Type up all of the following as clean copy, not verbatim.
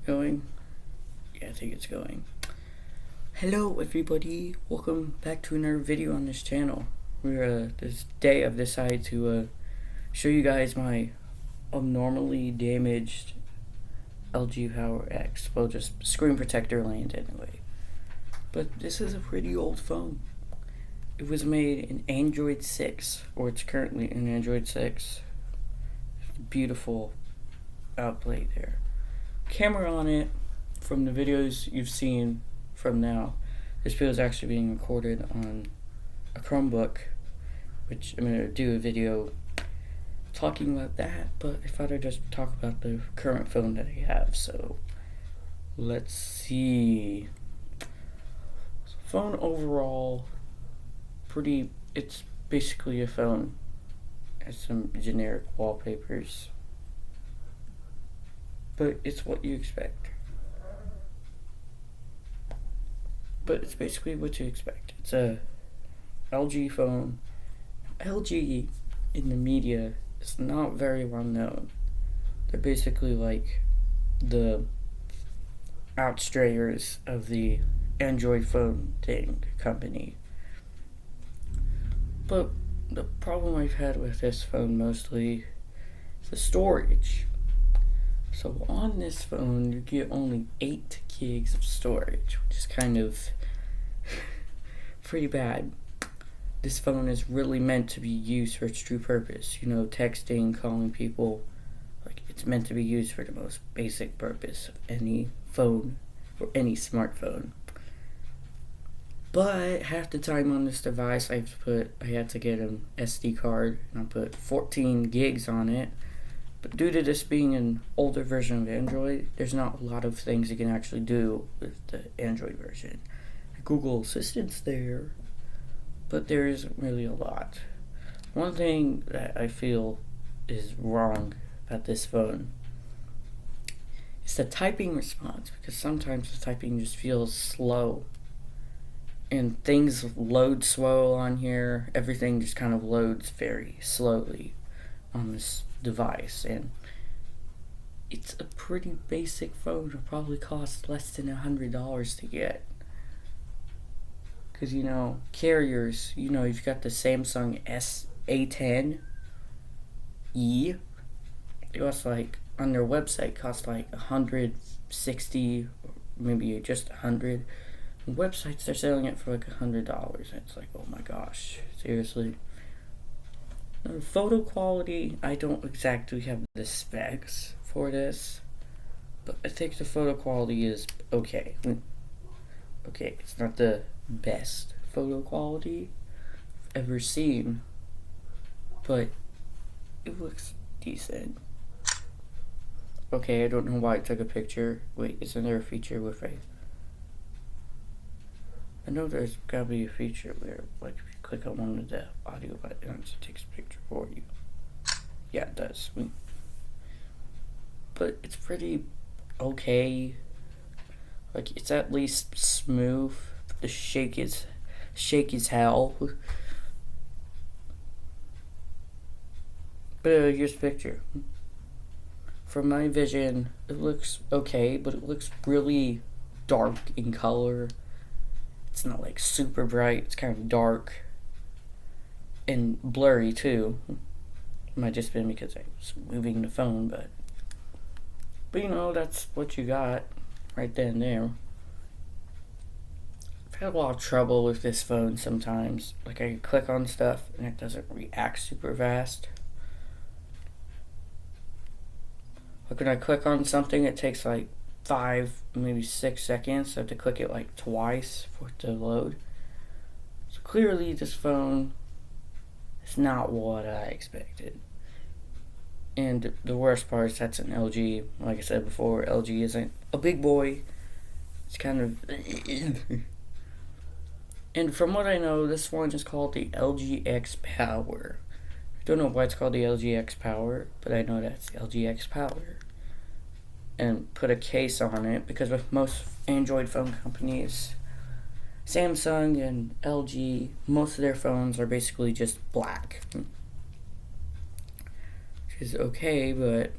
Going? Yeah, I think it's going. Hello everybody, welcome back to another video on this channel. This day I've decided to show you guys my abnormally damaged LG Power X. Well, just screen protector land anyway. But this is a pretty old phone. It was made in Android 6, or it's currently in Android 6. Beautiful outplay there. Camera on it, from the videos you've seen from now, this video is actually being recorded on a CHROMEBOOK, which I'm going to do a video talking about that, but I thought I'd just talk about the current phone that I have. So let's see. So phone overall, it's basically a phone. It has some generic wallpapers, but it's what you expect. But it's basically what you expect. It's a LG phone. LG in the media is not very well known. They're basically like the outstrayers of the Android phone company. But the problem I've had with this phone mostly is the storage. So on this phone, you get only 8 gigs of storage, which is kind of pretty bad. This phone is really meant to be used for its true purpose. You know, texting, calling people. Like, it's meant to be used for the most basic purpose of any phone or any smartphone. But half the time on this device, I had to get an SD card, and I put 14 gigs on it. But due to this being an older version of Android, there's not a lot of things you can actually do with the Android version. Google Assistant's there, but there isn't really a lot. One thing that I feel is wrong about this phone is the typing response, because sometimes the typing just feels slow. And things load slow on here. Everything just kind of loads very slowly on this device, and it's a pretty basic phone. It probably costs less than $100 to get, because carriers, you've got the Samsung A10e. It costs like, on their website, costs like $160, or maybe just $100. Websites, they're selling it for like $100. It's like, oh my gosh, seriously. Photo quality, I don't exactly have the specs for this, but I think the photo quality is okay. Okay, it's not the best photo quality I've ever seen, but it looks decent. Okay, I don't know why I took a picture. Wait, isn't there a feature with I know there's gotta be a feature where, like, if you click on one of the audio buttons, it takes a picture for you. Yeah, it does. But it's pretty okay. Like, it's at least smooth. The shake is hell. But here's a picture. From my vision, it looks okay, but it looks really dark in color. It's not like super bright, it's kind of dark and blurry too. It might just been because I was moving the phone, but that's what you got right then and there. I've had a lot of trouble with this phone sometimes. Like, I click on stuff and it doesn't react super fast. Like, when I click on something, it takes like 5, maybe 6 seconds. So I have to click it like twice for it to load. So clearly this phone is not what I expected. And the worst part is that's an LG. Like I said before, LG isn't a big boy. It's kind of and from what I know, this one is called the LG X Power. I don't know why it's called the LG X Power, but I know that's the LG X Power. And put a case on it, because with most Android phone companies, Samsung and LG, most of their phones are basically just black. Which is okay, but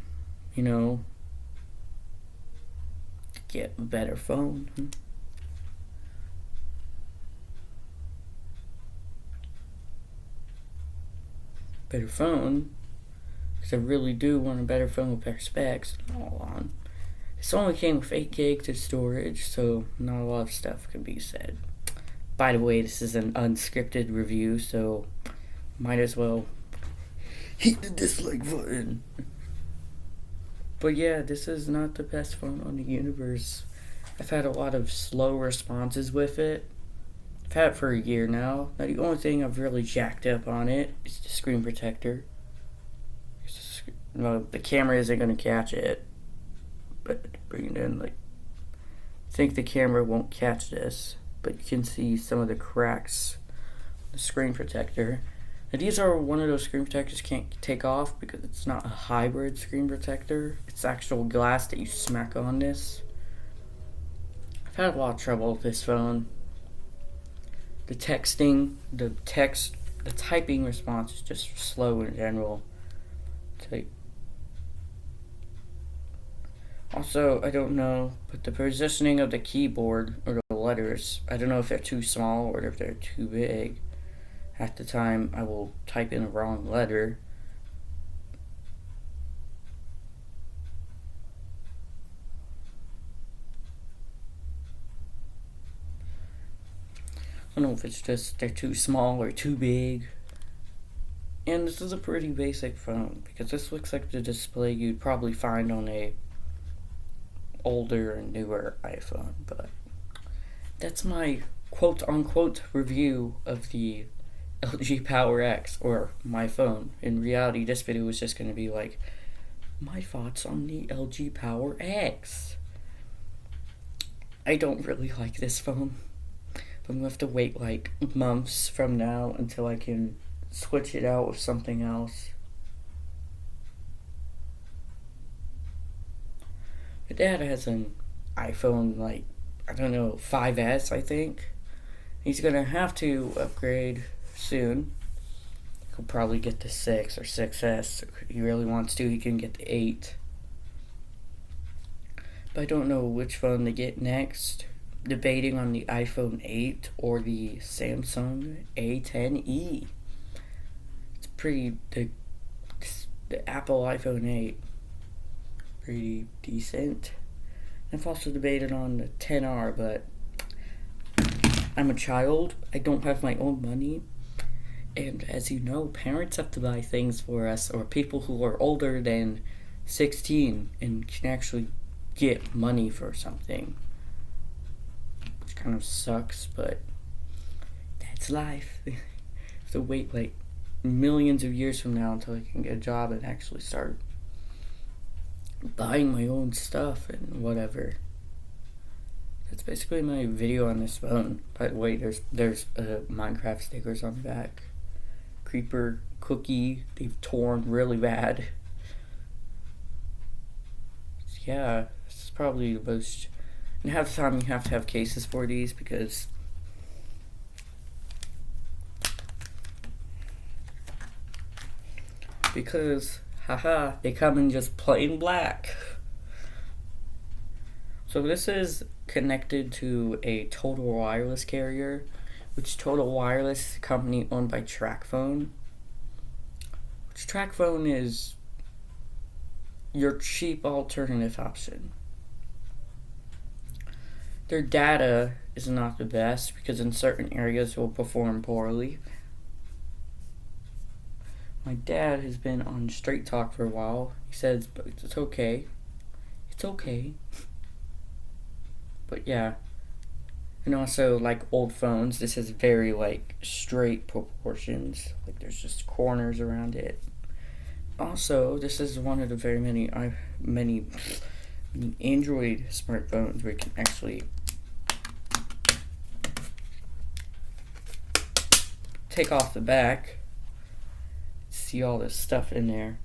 get a better phone. Better phone, because I really do want a better phone with better specs. Hold on. This only came with 8 gigs of storage, so not a lot of stuff can be said. By the way, this is an unscripted review, so might as well hit the dislike button. But yeah, this is not the best phone on the universe. I've had a lot of slow responses with it. I've had it for a year now. Now the only thing I've really jacked up on it is the screen protector. No, the camera isn't going to catch it. But bring it in, like, I think the camera won't catch this, but you can see some of the cracks on the screen protector. Now these are one of those screen protectors you can't take off because it's not a hybrid screen protector. It's actual glass that you smack on this. I've had a lot of trouble with this phone. The typing response is just slow in general. Also, I don't know, but the positioning of the keyboard or the letters, I don't know if they're too small or if they're too big. Half the time I will type in a wrong letter. I don't know if it's just they're too small or too big. And this is a pretty basic phone because this looks like the display you'd probably find on a older and newer iPhone, but that's my quote-unquote review of the LG Power X, or my phone. In reality, this video was just going to be like, my thoughts on the LG Power X. I don't really like this phone. I'm going to have to wait like months from now until I can switch it out with something else. My dad has an iPhone, like, I don't know, 5S, I think. He's gonna have to upgrade soon. He'll probably get the 6 or 6S. If he really wants to, he can get the 8. But I don't know which phone to get next. Debating on the iPhone 8 or the Samsung A10e. It's pretty, the Apple iPhone 8. Pretty decent. I've also debated on the 10R, but I'm a child. I don't have my own money. And as you know, parents have to buy things for us, or people who are older than 16 and can actually get money for something. Which kind of sucks, but that's life. I have to wait like millions of years from now until I can get a job and actually start buying my own stuff and whatever. That's basically my video on this phone. By the way, there's Minecraft stickers on the back. Creeper, cookie, they've torn really bad. Yeah, this is probably the most. And half the time you have to have cases for these because haha, they come in just plain black. So this is connected to a Total Wireless carrier, which Total Wireless is a company owned by TracFone. Which TracFone is your cheap alternative option. Their data is not the best because in certain areas it will perform poorly. My dad has been on Straight Talk for a while. He says, but it's okay. It's okay. But yeah. And also, like old phones, this has very, like, straight proportions. Like, there's just corners around it. Also, this is one of the very many Android smartphones where you can actually take off the back. See all this stuff in there.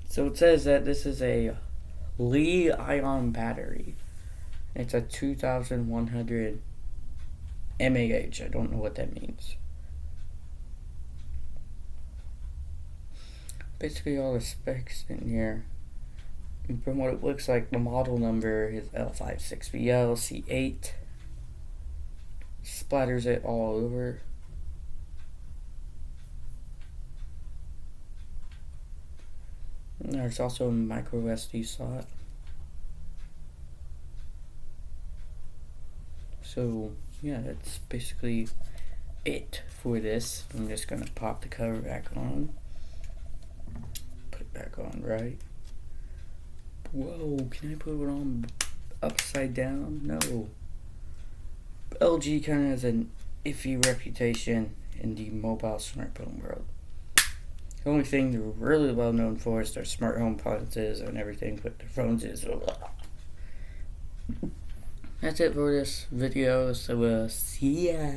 So it says that this is a Li-ion battery. It's a 2100 mAh. I don't know what that means. Basically all the specs in here. And from what it looks like, the model number is L56BL-C8. Splatters it all over. And there's also a micro SD slot. So yeah, that's basically it for this. I'm just gonna pop the cover back on. Put it back on right. Whoa, can I put it on upside down? No. LG kind of has an iffy reputation in the mobile smartphone world. The only thing they're really well known for is their smart home appliances and everything, but their phones is... That's it for this video, so see ya.